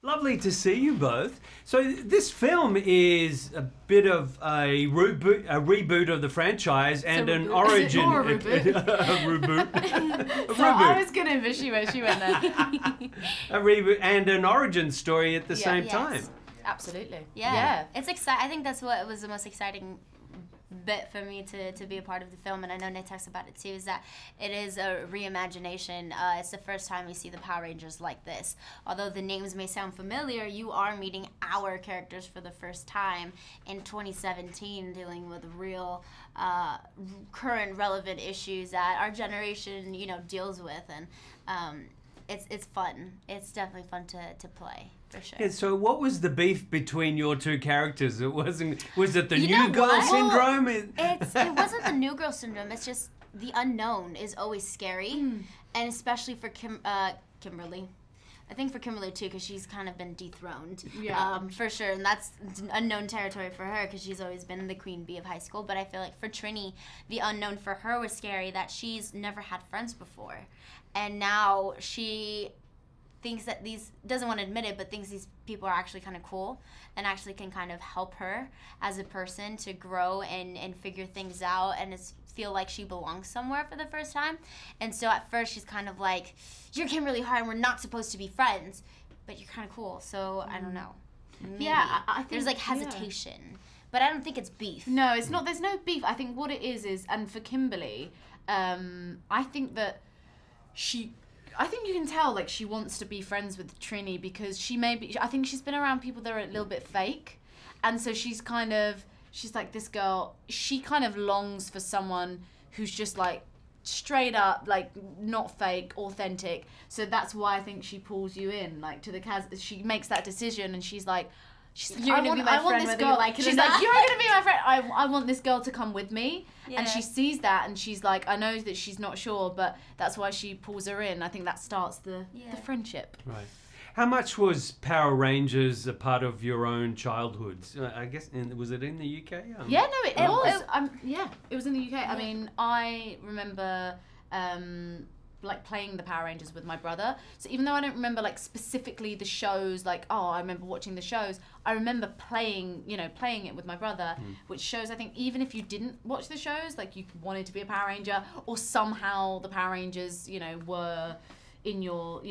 Lovely to see you both. So this film is a bit of a reboot of the franchise and an origin. Is it more a reboot? A reboot. So I was going to insinuate she went there. A reboot and an origin story at the same time. Absolutely. Yeah. It's exciting. I think that's what was the most exciting bit for me to be a part of the film, and I know Nick talks about it too, is that it is a reimagination. It's the first time we see the Power Rangers like this. Although the names may sound familiar, you are meeting our characters for the first time in 2017, dealing with real current relevant issues that our generation, you know, deals with, and it's fun. It's definitely fun to play. For sure. Yeah, so what was the beef between your two characters? Was it the new girl syndrome? It wasn't the new girl syndrome. It's just the unknown is always scary, and especially for Kimberly. I think for Kimberly too, because she's kind of been dethroned, for sure, and that's unknown territory for her because she's always been the queen bee of high school. But I feel like for Trini, the unknown for her was scary, that she's never had friends before, and now she thinks that doesn't want to admit it, but thinks these people are actually kind of cool and actually can kind of help her as a person to grow and figure things out and feel like she belongs somewhere for the first time. And so at first she's kind of like, you're Kimberly Hart and we're not supposed to be friends, but you're kind of cool, so I don't know. Maybe. Yeah, I think there's like hesitation, but I don't think it's beef. No, it's not. There's no beef. I think what it is, and for Kimberly, I think that I think you can tell, like, she wants to be friends with Trini because I think she's been around people that are a little bit fake. And so she's like, this girl, she kind of longs for someone who's just, like, straight up, like, not fake, authentic. So that's why I think she pulls you in, like, to the she makes that decision and she's like, you're gonna be my friend whether you like it or not. She's like, you're gonna be my friend. I want this girl to come with me. Yeah. And she sees that and she's like, I know that she's not sure, but that's why she pulls her in. I think that starts the friendship. Right. How much was Power Rangers a part of your own childhood? I guess, was it in the UK? Yeah, no, it was. It was in the UK. Yeah. I mean, I remember like playing the Power Rangers with my brother. So even though I don't remember like specifically the shows, like, oh, I remember watching the shows, I remember playing it with my brother, which shows, I think, even if you didn't watch the shows, like you wanted to be a Power Ranger or somehow the Power Rangers, were in your,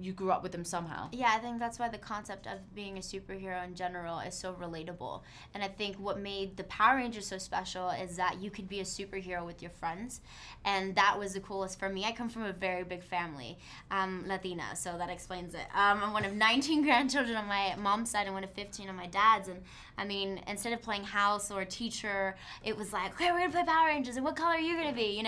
you grew up with them somehow. Yeah, I think that's why the concept of being a superhero in general is so relatable. And I think what made the Power Rangers so special is that you could be a superhero with your friends. And that was the coolest for me. I come from a very big family. I'm Latina, so that explains it. I'm one of 19 grandchildren on my mom's side and one of 15 on my dad's. And I mean, instead of playing house or teacher, it was like, okay, we're gonna play Power Rangers, and what color are you gonna be,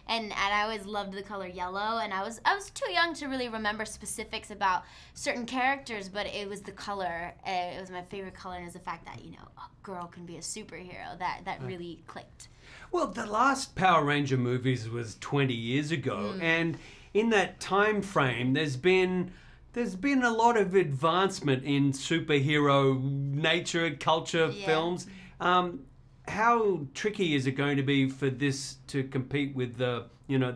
And I always loved the color yellow, and I was too young to really remember specifics about certain characters, but it was the color. It was my favorite color, and it was the fact that, a girl can be a superhero. That really clicked. Well, the last Power Ranger movies was 20 years ago, and in that time frame, there's been a lot of advancement in superhero nature, culture, films. How tricky is it going to be for this to compete with the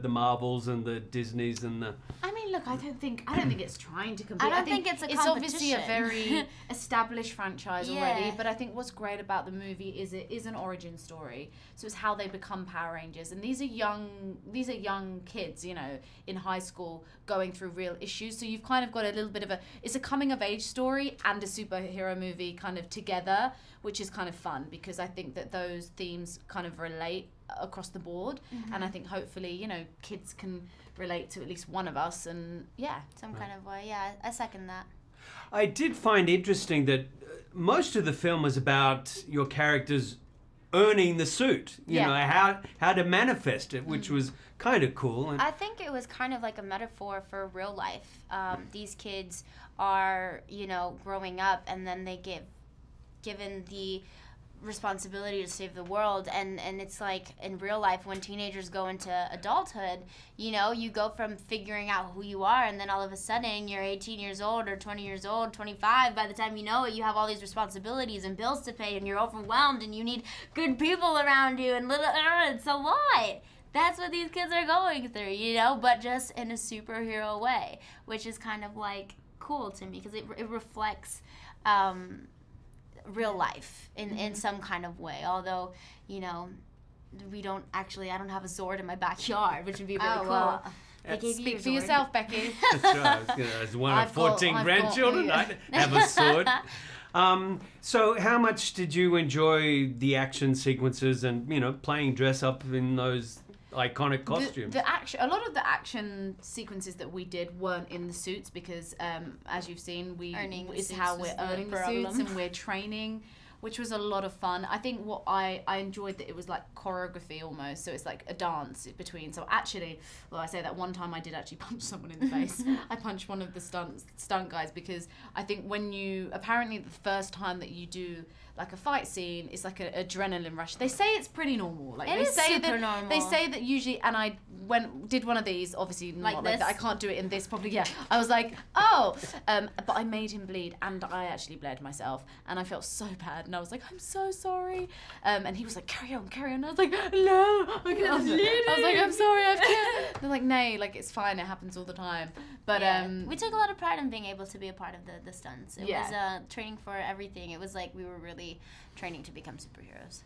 Marvels and the Disneys and the... I mean, look, I don't think it's trying to compete. I don't think it's a competition. It's obviously a very established franchise already, but I think what's great about the movie is it is an origin story. So it's how they become Power Rangers, and these are young kids, in high school going through real issues. So you've kind of got a little bit of it's a coming of age story and a superhero movie kind of together, which is kind of fun because I think that those themes kind of relate across the board, and I think hopefully kids can relate to at least one of us, and some kind of way. I second that. I did find interesting that most of the film was about your characters earning the suit, how to manifest it, which was kind of cool. And I think it was kind of like a metaphor for real life. These kids are growing up, and then they get given the responsibility to save the world, and it's like in real life when teenagers go into adulthood, you go from figuring out who you are, and then all of a sudden you're 18 years old or 20 years old, 25. By the time you know it, you have all these responsibilities and bills to pay, and you're overwhelmed, and you need good people around you, and it's a lot. That's what these kids are going through, but just in a superhero way, which is kind of like cool to me because it reflects real life in some kind of way. Although, you know, I don't have a Zord in my backyard, which would be really cool. Well, speak for yourself, Becky. That's right. As one of 14 grandchildren, I have a sword. So how much did you enjoy the action sequences and, you know, playing dress up in those iconic costumes? A lot of the action sequences that we did weren't in the suits because, as you've seen, we're earning the suits and we're training, which was a lot of fun. I think what I enjoyed that it was like choreography almost, so it's like a dance between. So actually, well, I say that one time I did actually punch someone in the face. I punched one of the stunt guys because I think apparently the first time that you do like a fight scene, it's like an adrenaline rush. They say it's pretty normal. Like it is super normal. They say that usually, and I did one of these, obviously not like that. I can't do it in this probably. Yeah, I was like, oh, but I made him bleed, and I actually bled myself, and I felt so bad, and I was like, I'm so sorry, and he was like, carry on, and I was like, no, I can't bleed. I was like, I'm sorry, I can't. They're like, nay, like it's fine, it happens all the time. But we took a lot of pride in being able to be a part of the stunts. It was training for everything. It was like we were really training to become superheroes.